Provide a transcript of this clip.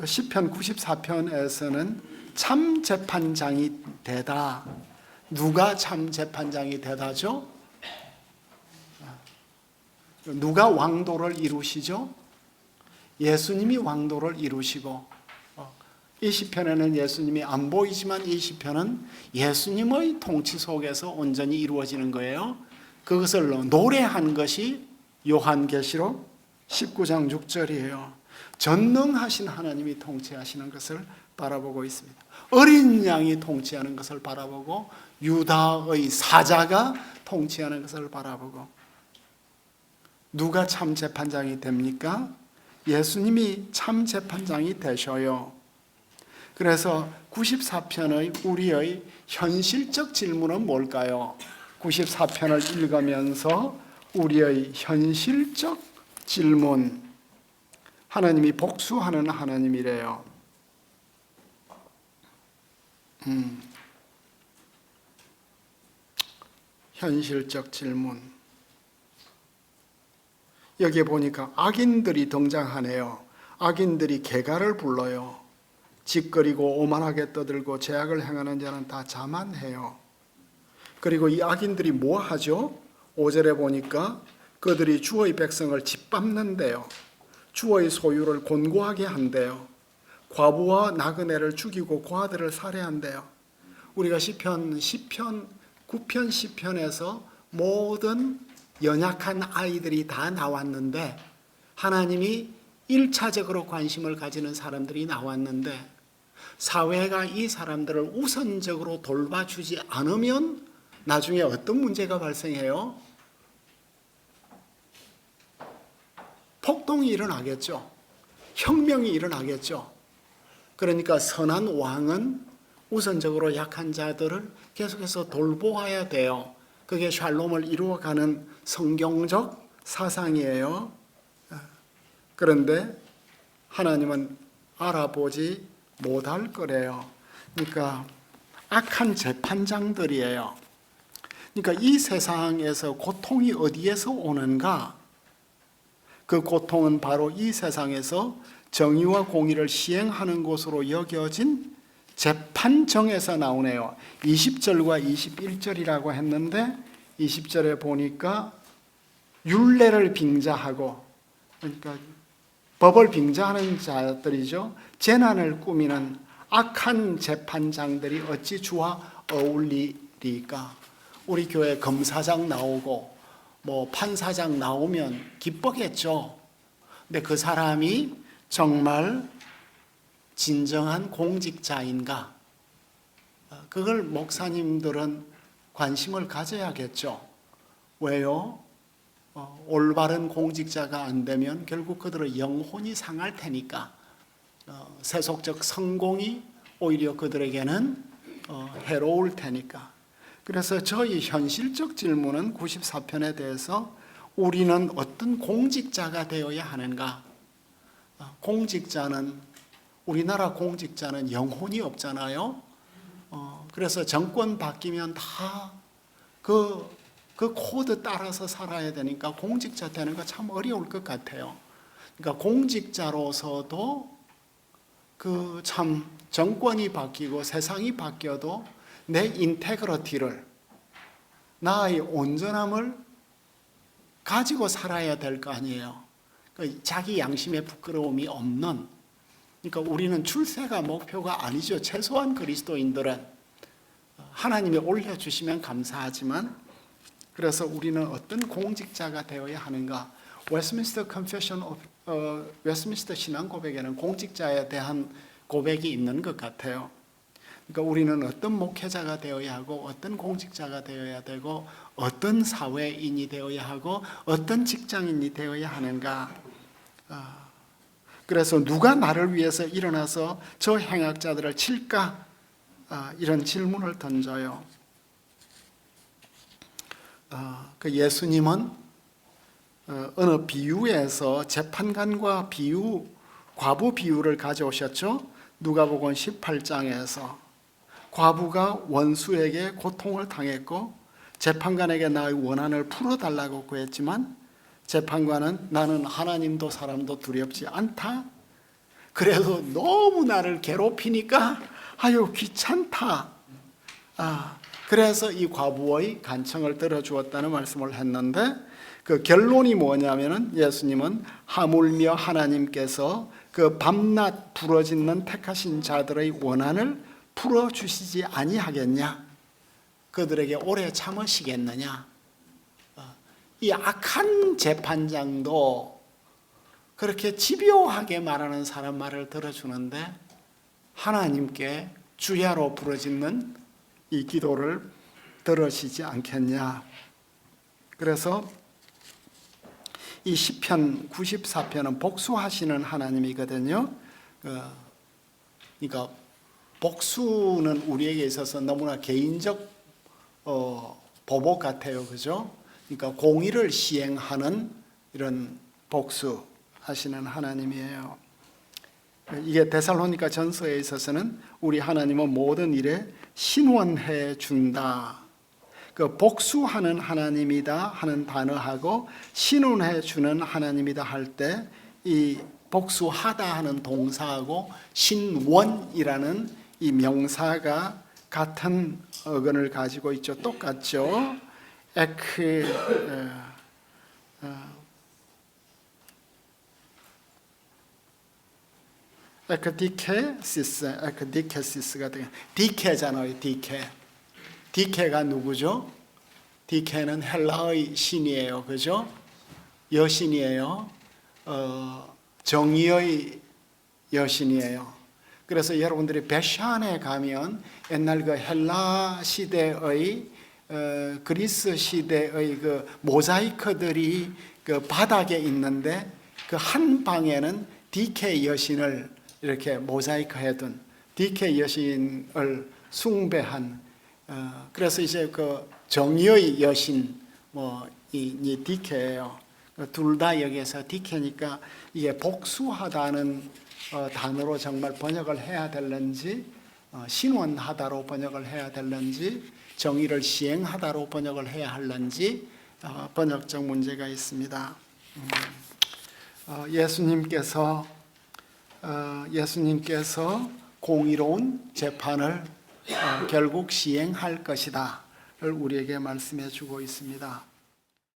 시편 94편에서는 참 재판장이 되다. 누가 참 재판장이 되다죠? 누가 왕도를 이루시죠? 예수님이 왕도를 이루시고, 이 시편에는 예수님이 안 보이지만 이 시편은 예수님의 통치 속에서 온전히 이루어지는 거예요. 그것을 노래한 것이 요한계시록 19장 6절이에요. 전능하신 하나님이 통치하시는 것을 바라보고 있습니다. 어린 양이 통치하는 것을 바라보고, 유다의 사자가 통치하는 것을 바라보고, 누가 참 재판장이 됩니까? 예수님이 참 재판장이 되셔요. 그래서 94편의 우리의 현실적 질문은 뭘까요? 94편을 읽으면서 우리의 현실적 질문, 하나님이 복수하는 하나님이래요. 현실적 질문. 여기에 보니까 악인들이 등장하네요. 악인들이 개가를 불러요. 짓거리고 오만하게 떠들고 죄악을 행하는 자는 다 자만해요. 그리고 이 악인들이 뭐 하죠? 5절에 보니까 그들이 주의 백성을 짓밟는데요. 주의 소유를 곤고하게 한대요. 과부와 나그네를 죽이고 고아들을 살해한대요. 우리가 시편 9편 10편에서 모든 연약한 아이들이 다 나왔는데, 하나님이 1차적으로 관심을 가지는 사람들이 나왔는데, 사회가 이 사람들을 우선적으로 돌봐주지 않으면 나중에 어떤 문제가 발생해요? 폭동이 일어나겠죠. 혁명이 일어나겠죠. 그러니까 선한 왕은 우선적으로 약한 자들을 계속해서 돌보아야 돼요. 그게 샬롬을 이루어가는 성경적 사상이에요. 그런데 하나님은 알아보지 못할 거래요. 그러니까 악한 재판장들이에요. 그러니까 이 세상에서 고통이 어디에서 오는가? 그 고통은 바로 이 세상에서 정의와 공의를 시행하는 곳으로 여겨진 재판정에서 나오네요. 20절과 21절이라고 했는데 20절에 보니까 율례를 빙자하고, 그러니까 법을 빙자하는 자들이죠. 재난을 꾸미는 악한 재판장들이 어찌 주와 어울리리까? 우리 교회 검사장 나오고 뭐 판사장 나오면 기쁘겠죠. 근데 그 사람이 정말 진정한 공직자인가? 그걸 목사님들은 관심을 가져야겠죠. 왜요? 올바른 공직자가 안 되면 결국 그들의 영혼이 상할 테니까, 세속적 성공이 오히려 그들에게는 해로울 테니까. 그래서 저희 현실적 질문은 94편에 대해서 우리는 어떤 공직자가 되어야 하는가? 우리나라 공직자는 영혼이 없잖아요. 그래서 정권 바뀌면 다 그 코드 따라서 살아야 되니까 공직자 되는 거 참 어려울 것 같아요. 그러니까 공직자로서도 그 참 정권이 바뀌고 세상이 바뀌어도 내 인테그리티를, 나의 온전함을 가지고 살아야 될 거 아니에요. 그러니까 자기 양심에 부끄러움이 없는, 그러니까 우리는 출세가 목표가 아니죠. 최소한 그리스도인들은 하나님이 올려주시면 감사하지만, 그래서 우리는 어떤 공직자가 되어야 하는가? 웨스민스터 신앙 고백에는 공직자에 대한 고백이 있는 것 같아요. 그러니까 우리는 어떤 목회자가 되어야 하고, 어떤 공직자가 되어야 되고, 어떤 사회인이 되어야 하고, 어떤 직장인이 되어야 하는가? 그래서 누가 나를 위해서 일어나서 저 행악자들을 칠까? 이런 질문을 던져요. 그 예수님은 어느 비유에서 재판관과 과부 비유를 가져오셨죠. 누가복음 18장에서 과부가 원수에게 고통을 당했고 재판관에게 나의 원한을 풀어달라고 구했지만 재판관은 나는 하나님도 사람도 두렵지 않다. 그래도 너무 나를 괴롭히니까 아유 귀찮다. 그래서 이 과부의 간청을 들어주었다는 말씀을 했는데 그 결론이 뭐냐면은 예수님은 하물며 하나님께서 그 밤낮 부러짓는 택하신 자들의 원한을 풀어주시지 아니하겠냐? 그들에게 오래 참으시겠느냐? 이 악한 재판장도 그렇게 집요하게 말하는 사람 말을 들어주는데 하나님께 주야로 부르짖는 이 기도를 들으시지 않겠냐? 그래서 이 시편 94편은 복수하시는 하나님이거든요. 그러니까 복수는 우리에게 있어서 너무나 개인적 보복 같아요, 그죠? 그러니까 공의를 시행하는 이런 복수하시는 하나님이에요. 이게 데살로니가 전서에 있어서는 우리 하나님은 모든 일에 신원해 준다. 그 복수하는 하나님이다 하는 단어하고 신원해 주는 하나님이다 할 때 이 복수하다 하는 동사하고 신원이라는 이 명사가 같은 어근을 가지고 있죠. 똑같죠. 에크디케시스가 되게 디케잖아요. 디케가 누구죠? 디케는 헬라의 신이에요. 그죠? 여신이에요. 정의의 여신이에요. 그래서 여러분들이 베샨에 가면 옛날 그 헬라 시대의 그리스 시대의 그 모자이크들이 그 바닥에 있는데 그 한 방에는 디케 여신을 이렇게 모자이크 해둔 디케 여신을 숭배한 그래서 이제 그 정의의 여신 이 디케예요. 둘 다 여기에서 디케니까 이게 복수하다는 단어로 정말 번역을 해야 될는지 신원하다로 번역을 해야 될는지 정의를 시행하다로 번역을 해야 할는지 번역적 문제가 있습니다. 예수님께서 공의로운 재판을 결국 시행할 것이다를 우리에게 말씀해 주고 있습니다.